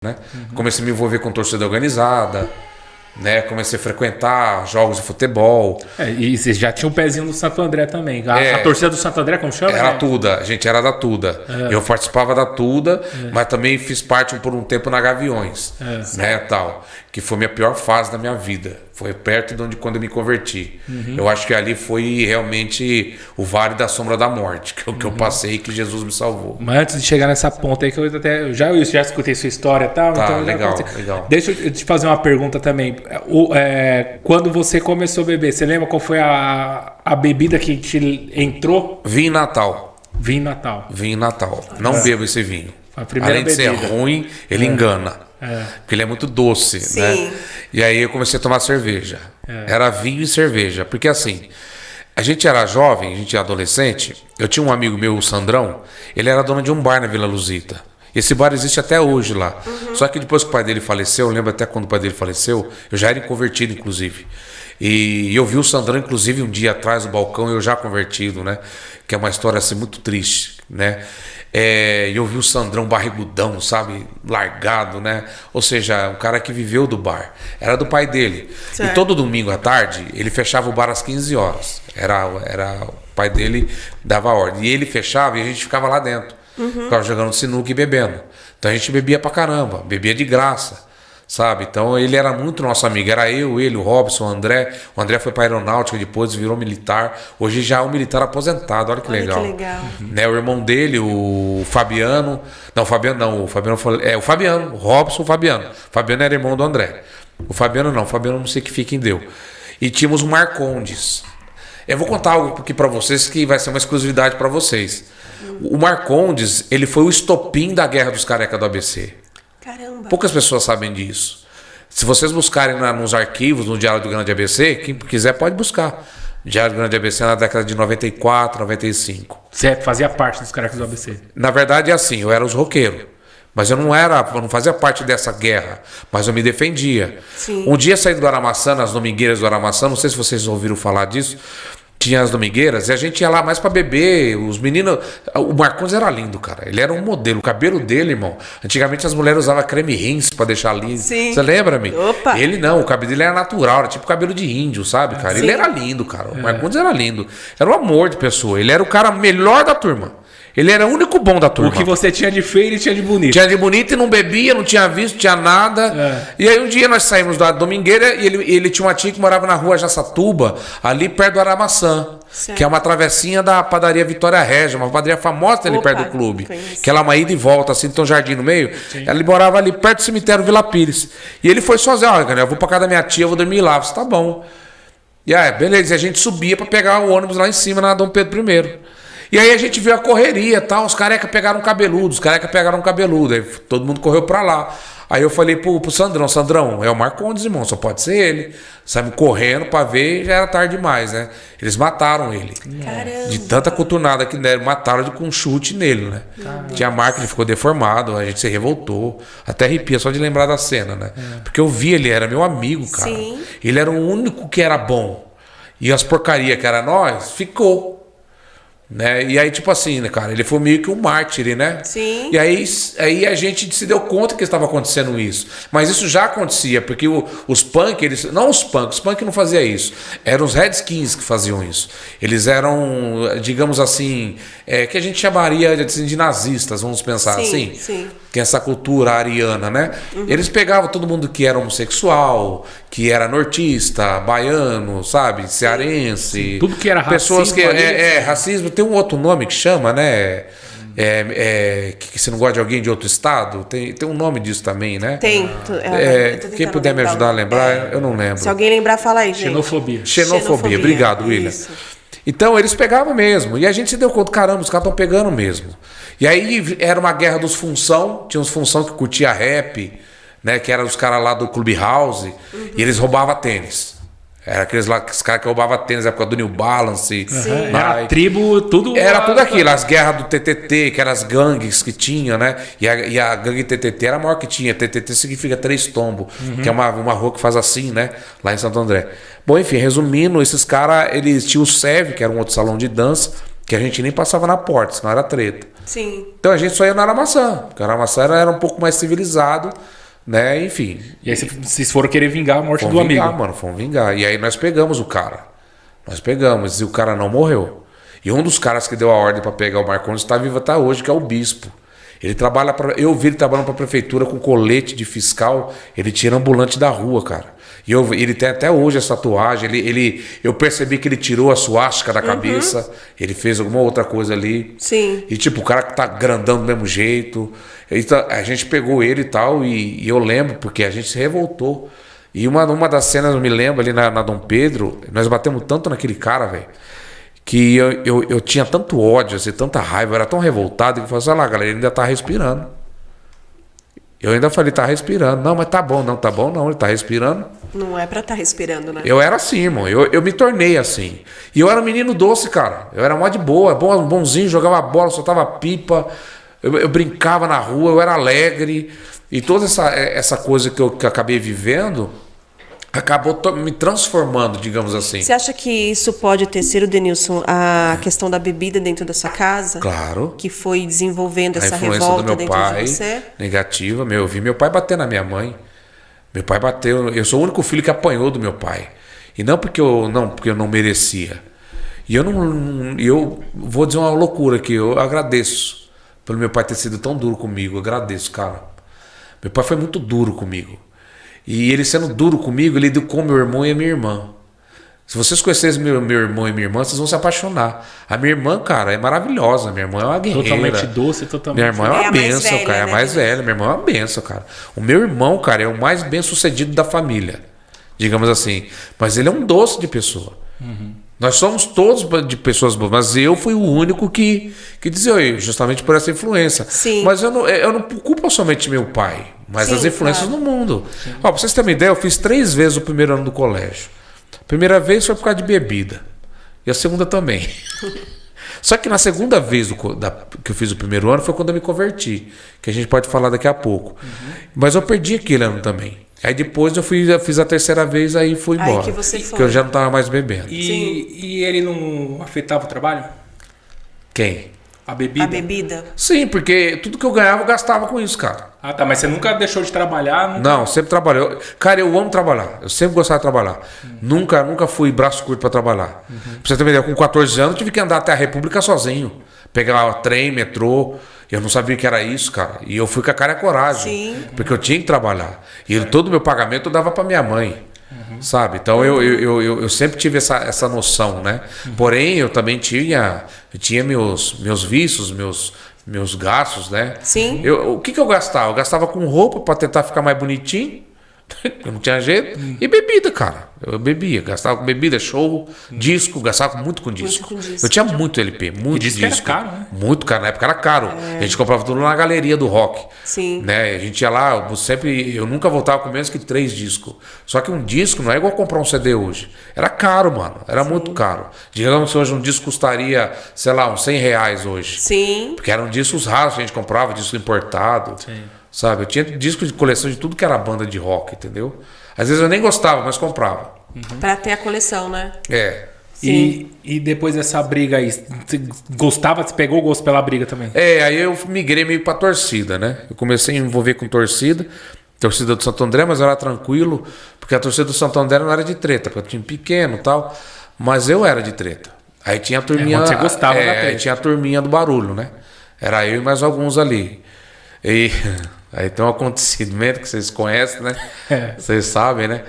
Né? Comecei a me envolver com torcida organizada, né? Comecei a frequentar jogos de futebol. E você já tinha um pezinho no Santo André também. A torcida do Santo André, como chama? Era Tuda, a gente era da Tuda. Eu participava da Tuda, mas também fiz parte por um tempo na Gaviões, né, tal, que foi minha pior fase da minha vida. Foi perto de quando eu me converti. Eu acho que ali foi realmente o vale da sombra da morte, que eu passei, que Jesus me salvou. Mas antes de chegar nessa ponta aí, que eu já escutei sua história e tal. Tá, então legal. Deixa eu te fazer uma pergunta também. Quando você começou a beber, você lembra qual foi a bebida que te entrou? Vinho Natal. Vinho Natal. Vinho Natal. Não bebo esse vinho. A primeira Além de ser ruim, ele engana. Porque ele é muito doce, Sim. né? E aí eu comecei a tomar cerveja. Era vinho e cerveja. Porque assim, a gente era jovem, a gente era adolescente. Eu tinha um amigo meu, o Sandrão. Ele era dono de um bar na Vila Luzita. Esse bar existe até hoje lá. Só que depois que o pai dele faleceu, eu lembro até quando o pai dele faleceu, eu já era convertido, inclusive. E eu vi o Sandrão, inclusive, um dia atrás no balcão, eu já convertido, né? Que é uma história assim muito triste, né? E eu vi o Sandrão barrigudão, sabe? Largado, né? Ou seja, um cara que viveu do bar. Era do pai dele. Certo. E todo domingo à tarde, ele fechava o bar às 15 horas. Era o pai dele dava ordem. E ele fechava e a gente ficava lá dentro. Ficava jogando sinuca e bebendo. Então a gente bebia pra caramba, bebia de graça, sabe? Então ele era muito nosso amigo. Era eu, ele, o Robson, o André. O André foi pra aeronáutica, depois virou militar. Hoje já é um militar aposentado, olha que legal. Que legal. Né, o irmão dele, o Fabiano. Não, o Fabiano não. O Fabiano foi, o Fabiano, o Robson, o Fabiano. O Fabiano era irmão do André. O Fabiano não sei que fiquem deu. E tínhamos o Marcondes. Eu vou contar algo aqui pra vocês que vai ser uma exclusividade pra vocês. O Marcondes, ele foi o estopim da Guerra dos Careca do ABC. Caramba. Poucas pessoas sabem disso. Se vocês buscarem nos arquivos, no Diário do Grande ABC, quem quiser pode buscar. Diário do Grande ABC na década de 94, 95. Você fazia parte dos carecas do ABC. Na verdade é assim, eu era os roqueiros. Mas eu não fazia parte dessa guerra, mas eu me defendia. Sim. Um dia saindo do Aramaçã, nas domingueiras do Aramaçã, não sei se vocês ouviram falar disso, tinha as domingueiras e a gente ia lá mais pra beber. Os meninos. O Marcondes era lindo, cara. Ele era um modelo. O cabelo dele, irmão. Antigamente as mulheres usavam creme rinse pra deixar liso. Sim. Você lembra-me? Opa! Ele não, o cabelo dele era natural, era tipo cabelo de índio, sabe, cara? Sim. Ele era lindo, cara. O Marcondes era lindo. Era um amor de pessoa. Ele era o cara melhor da turma. Ele era o único bom da turma. O que você tinha de feio, ele tinha de bonito. Tinha de bonito e não bebia, não tinha visto, tinha nada. E aí um dia nós saímos da domingueira e ele tinha uma tia que morava na rua Jaçatuba, ali perto do Aramaçã. Certo. Que é uma travessinha da padaria Vitória Régia, uma padaria famosa ali perto do clube. Conheço. Que ela é uma ida e volta, assim, tem um jardim no meio. Ela morava ali perto do cemitério Vila Pires. E ele foi sozinho, olha, eu vou pra casa da minha tia, eu vou dormir lá. Você tá bom. E aí, beleza, e a gente subia pra pegar o ônibus lá em cima, na Dom Pedro I. E aí a gente viu a correria e tal, os careca pegaram cabeludo, aí todo mundo correu pra lá. Aí eu falei pro Sandrão, é o Marcondes, irmão, só pode ser ele. Saímos correndo pra ver e já era tarde demais, né? Eles mataram ele. Caramba. De tanta coturnada que deram, mataram com um chute nele, né? Tinha marca, ele ficou deformado, a gente se revoltou. Até arrepia só de lembrar da cena, né? Porque eu vi, ele era meu amigo, cara. Sim. Ele era o único que era bom. E as porcarias que era nós, ficou. Né? E aí, tipo assim, né, cara, ele foi meio que um mártir, né? Sim. E aí a gente se deu conta que estava acontecendo isso. Mas isso já acontecia, porque os punk, os punk não faziam isso. Eram os Redskins que faziam isso. Eles eram, digamos assim, que a gente chamaria de nazistas, vamos pensar assim. Sim. Tem essa cultura ariana, né? Eles pegavam todo mundo que era homossexual, que era nortista, baiano, sabe? Cearense. Tudo que era pessoas racismo. que racismo. Tem um outro nome que chama, né? Que você não gosta de alguém de outro estado? Tem um nome disso também, né? Tem. Quem puder me ajudar a lembrar, eu não lembro. Se alguém lembrar, fala aí, gente. Xenofobia. Obrigado, William. Isso. Então eles pegavam mesmo. E a gente se deu conta, caramba, os caras estão pegando mesmo. E aí era uma guerra dos função. Tinha uns função que curtia rap, né? Que eram os caras lá do Clubhouse. E eles roubavam tênis. Era aqueles lá, os caras que roubavam tênis na época do New Balance. Era tribo, tudo. Era tudo aquilo, as guerras do TTT, que eram as gangues que tinha, né? E a gangue TTT era a maior que tinha. TTT significa Três Tombos, que é uma rua que faz assim, né? Lá em Santo André. Bom, enfim, resumindo, esses caras, eles tinham o SEV, que era um outro salão de dança, que a gente nem passava na porta, senão era treta. Sim. Então a gente só ia na Aramaçã, porque a Aramaçã era um pouco mais civilizado, né? Enfim. E aí vocês foram querer vingar a morte Fomos do vingar, amigo. mano, fomos vingar. E aí nós pegamos o cara. Nós pegamos, e o cara não morreu. E um dos caras que deu a ordem para pegar o Marcondes está vivo até hoje, que é o bispo. Ele trabalha para. Eu vi ele trabalhando para a prefeitura com colete de fiscal. Ele tira ambulante da rua, cara. E ele tem até hoje essa tatuagem. Eu percebi que ele tirou a suástica da cabeça. Ele fez alguma outra coisa ali. Sim. E tipo, o cara que tá grandão do mesmo jeito. Então, a gente pegou ele e tal. E eu lembro, porque a gente se revoltou. E uma das cenas, eu me lembro ali na Dom Pedro. Nós batemos tanto naquele cara, velho. Que eu tinha tanto ódio, assim, tanta raiva, eu era tão revoltado que eu falei assim, olha lá, galera, ele ainda tá respirando. Eu ainda falei, tá respirando. Não, mas tá bom, não, ele tá respirando. Não é pra estar respirando, né? Eu era assim, irmão, eu me tornei assim. E eu era um menino doce, cara. Eu era mó de boa, bonzinho, jogava bola, soltava pipa, eu brincava na rua, eu era alegre. E toda essa coisa que eu acabei vivendo acabou me transformando, digamos assim. Você acha que isso pode ter sido, Denilson, a questão da bebida dentro da sua casa? Claro. Que foi desenvolvendo A essa influência revolta do meu dentro pai, de você? negativa. Eu vi meu pai bater na minha mãe. Meu pai bateu. Eu sou o único filho que apanhou do meu pai. E não porque eu não merecia. E eu vou dizer uma loucura aqui. Eu agradeço pelo meu pai ter sido tão duro comigo. Eu agradeço, cara. Meu pai foi muito duro comigo. E ele sendo duro comigo, ele educou meu irmão e a minha irmã. Se vocês conhecessem meu irmão e minha irmã, vocês vão se apaixonar. A minha irmã, cara, é maravilhosa. Minha irmã é uma guerreira. Totalmente doce, totalmente. Minha irmã é uma a mais benção, velha, cara. É a né, mais velha. Minha irmã é uma benção, cara. O meu irmão, cara, é o mais bem sucedido da família. Digamos assim. Mas ele é um doce de pessoa. Nós somos todos de pessoas boas, mas eu fui o único que dizia, justamente por essa influência. Sim. Mas eu não culpo somente meu pai, mas Sim, as influências claro. no mundo. Ó, pra vocês terem uma ideia, eu fiz 3 vezes o primeiro ano do colégio. A primeira vez foi por causa de bebida. E a segunda também. Só que na segunda vez que eu fiz o primeiro ano foi quando eu me converti, que a gente pode falar daqui a pouco. Mas eu perdi aquele ano também. Aí depois eu fiz a terceira vez, aí fui Aí embora. que você foi. Que eu já não estava mais bebendo. E ele não afetava o trabalho? Quem? A bebida? A bebida? Sim, porque tudo que eu ganhava eu gastava com isso, cara. Ah, tá. Mas você nunca deixou de trabalhar? Não, sempre trabalhei. Cara, eu amo trabalhar. Eu sempre gostava de trabalhar. Nunca fui braço curto para trabalhar. Pra você ter uma ideia, com 14 anos eu tive que andar até a República sozinho. Pegar trem, metrô. Eu não sabia que era isso, cara. E eu fui com a cara e a coragem. Sim. Porque eu tinha que trabalhar. E todo o meu pagamento eu dava para minha mãe. Sabe? Então eu sempre tive essa noção, né? Porém, eu também tinha meus vícios, meus gastos, né? Sim. O que eu gastava? Eu gastava com roupa para tentar ficar mais bonitinho. Eu não tinha jeito. E bebida, cara. Eu bebia. Gastava com bebida, show, disco. Gastava muito com disco. com disco. Eu tinha muito LP, muito disco era disco. caro, né? Muito caro. Na época era caro. A gente comprava tudo na galeria do rock. Sim. Né? A gente ia lá, eu nunca voltava com menos que 3 discos. Só que um disco não é igual comprar um CD hoje. Era caro, mano. Era muito caro. Digamos que hoje um disco custaria, sei lá, uns R$100 hoje. Sim. Porque eram discos raros que a gente comprava, disco importado. Sim. Sabe? Eu tinha disco de coleção de tudo que era banda de rock, entendeu? Às vezes eu nem gostava, mas comprava. Pra ter a coleção, né? É. Sim. E depois dessa briga aí, você pegou o gosto pela briga também? Aí eu migrei meio pra torcida, né? Eu comecei a me envolver com torcida do Santo André, mas eu era tranquilo, porque a torcida do Santo André não era de treta, porque eu tinha pequeno e tal, mas eu era de treta. Aí tinha a turminha. quando você gostava da treta. Aí tinha a turminha do barulho, né? Era eu e mais alguns ali. E aí tem um acontecimento que vocês conhecem, né? Vocês sabem, né?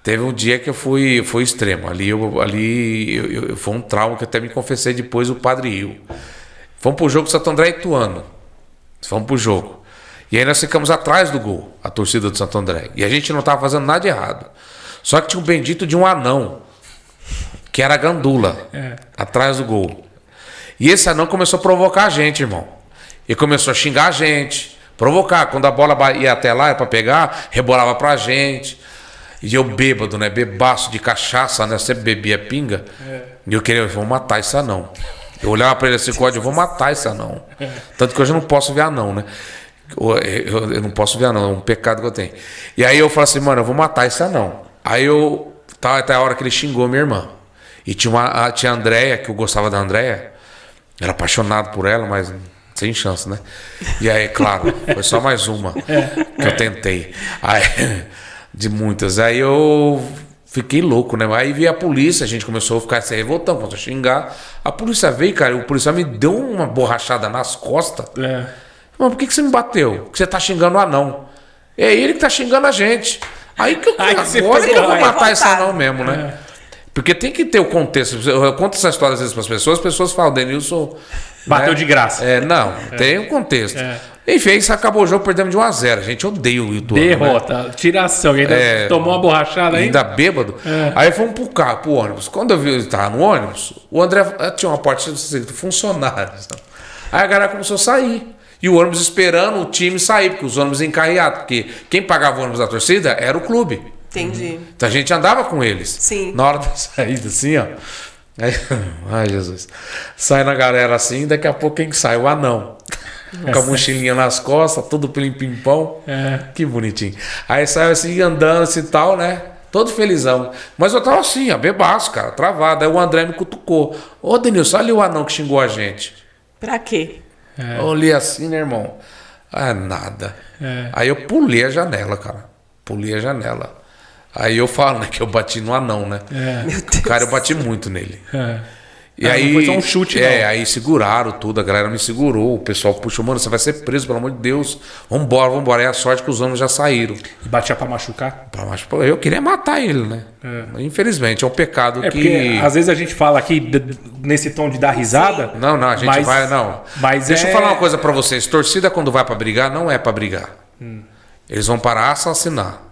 Teve um dia que eu fui extremo. Ali foi um trauma que eu até me confessei depois o Padre Rio. Fomos pro jogo Santo André e Ituano. Fomos pro jogo. E aí nós ficamos atrás do gol, a torcida do Santo André. E a gente não estava fazendo nada de errado. Só que tinha um bendito de um anão, que era gandula, atrás do gol. E esse anão começou a provocar a gente, irmão. E começou a xingar a gente, provocar. Quando a bola ia até lá para pegar, rebolava pra gente. E eu bêbado, né? Bebaço de cachaça, né? Eu sempre bebia pinga. E eu vou matar esse anão. Eu olhava pra ele assim, eu vou matar esse anão. Tanto que hoje eu não posso ver anão, né? Eu não posso ver anão, é um pecado que eu tenho. E aí eu falei assim, mano, eu vou matar esse anão. Aí tava até a hora que ele xingou minha irmã. E tinha a Andréia, que eu gostava da Andréia. Era apaixonado por ela, mas sem chance, né? E aí, claro, foi só mais uma que eu tentei. Aí, de muitas. Aí eu fiquei louco, né? Aí veio a polícia, a gente começou a ficar se revoltando, começou a xingar. A polícia veio, cara, o policial me deu uma borrachada nas costas. Mas por que você me bateu? Porque você tá xingando o anão. É ele que tá xingando a gente. Aí que agora que eu vou matar esse anão mesmo, né? Porque tem que ter o contexto. Eu conto essa história às vezes para as pessoas falam, Denilson... Bateu, né? De graça. Não, tem um contexto. Enfim, isso acabou o jogo, perdemos de 1-0. A gente odeia o YouTube. Derrota, né? Tiração. Ainda tomou uma borrachada aí. Ainda bêbado. Aí fomos pro ônibus. Quando eu vi ele tava no ônibus, o André tinha uma porta de funcionários. Aí a galera começou a sair. E o ônibus esperando o time sair, porque os ônibus encarreados. Porque quem pagava o ônibus da torcida era o clube. Entendi. Então a gente andava com eles. Sim. Na hora da saída, assim, ó. Aí, ai, Jesus. Sai na galera assim, daqui a pouco quem sai? O anão. Com a mochilinha nas costas, todo pimpão. Que bonitinho. Aí saiu assim, andando assim e tal, né? Todo felizão. Mas eu tava assim, ó, bebaço, cara, travado. Aí o André me cutucou. Ô, Denilson, olha o anão que xingou a gente. Pra quê? Eu olhei assim, né, irmão? Nada. Aí eu pulei a janela, cara. Pulei a janela. Aí eu falo, né, que eu bati no anão, né? Meu Deus. Cara, eu bati muito nele. E aí, não foi só um chute, não. Aí seguraram tudo, a galera me segurou, o pessoal puxou, mano, você vai ser preso, pelo amor de Deus. Vambora. Aí a sorte que os homens já saíram. E batia pra machucar? Eu queria matar ele, né? Infelizmente, é um pecado que... Porque às vezes a gente fala aqui nesse tom de dar risada. Sim. Não, a gente vai... Não. Mas deixa eu falar uma coisa pra vocês. Torcida, quando vai pra brigar, não é pra brigar. Eles vão para assassinar.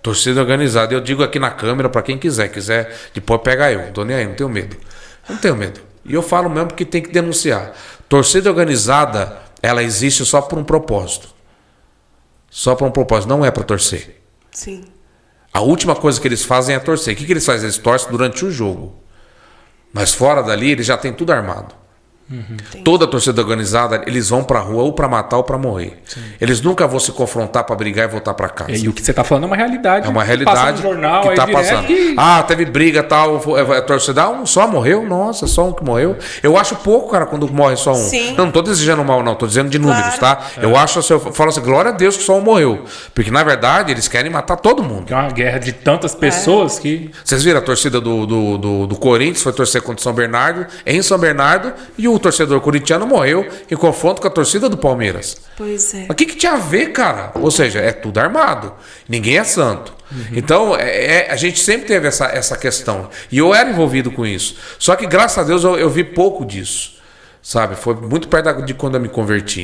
Torcida organizada. Eu digo aqui na câmera pra quem quiser. Depois pega eu. Não tô nem aí, não tenho medo. Não tenho medo. E eu falo mesmo que tem que denunciar. Torcida organizada, ela existe só por um propósito. Só por um propósito. Não é pra torcer. Sim. A última coisa que eles fazem é torcer. O que eles fazem? Eles torcem durante o jogo. Mas fora dali, eles já têm tudo armado. Toda a torcida organizada, eles vão pra rua ou pra matar ou pra morrer. Sim. Eles nunca vão se confrontar pra brigar e voltar pra casa. E o que você tá falando é uma realidade. É uma realidade passa no jornal, que tá passando. Teve briga tal, a torcida um só morreu? Nossa, só um que morreu. Eu acho pouco, cara, quando morre só um. Sim. Não tô desejando mal, não. Tô dizendo de números, tá? Eu acho assim, eu falo assim, glória a Deus que só um morreu. Porque, na verdade, eles querem matar todo mundo. É uma guerra de tantas pessoas que... Vocês viram a torcida do Corinthians, foi torcer contra o São Bernardo, em São Bernardo, e o torcedor corintiano morreu em confronto com a torcida do Palmeiras. Pois é. Mas o que tinha a ver, cara? Ou seja, é tudo armado. Ninguém é santo. Então, a gente sempre teve essa questão. E eu era envolvido com isso. Só que, graças a Deus, eu vi pouco disso. Sabe? Foi muito perto de quando eu me converti.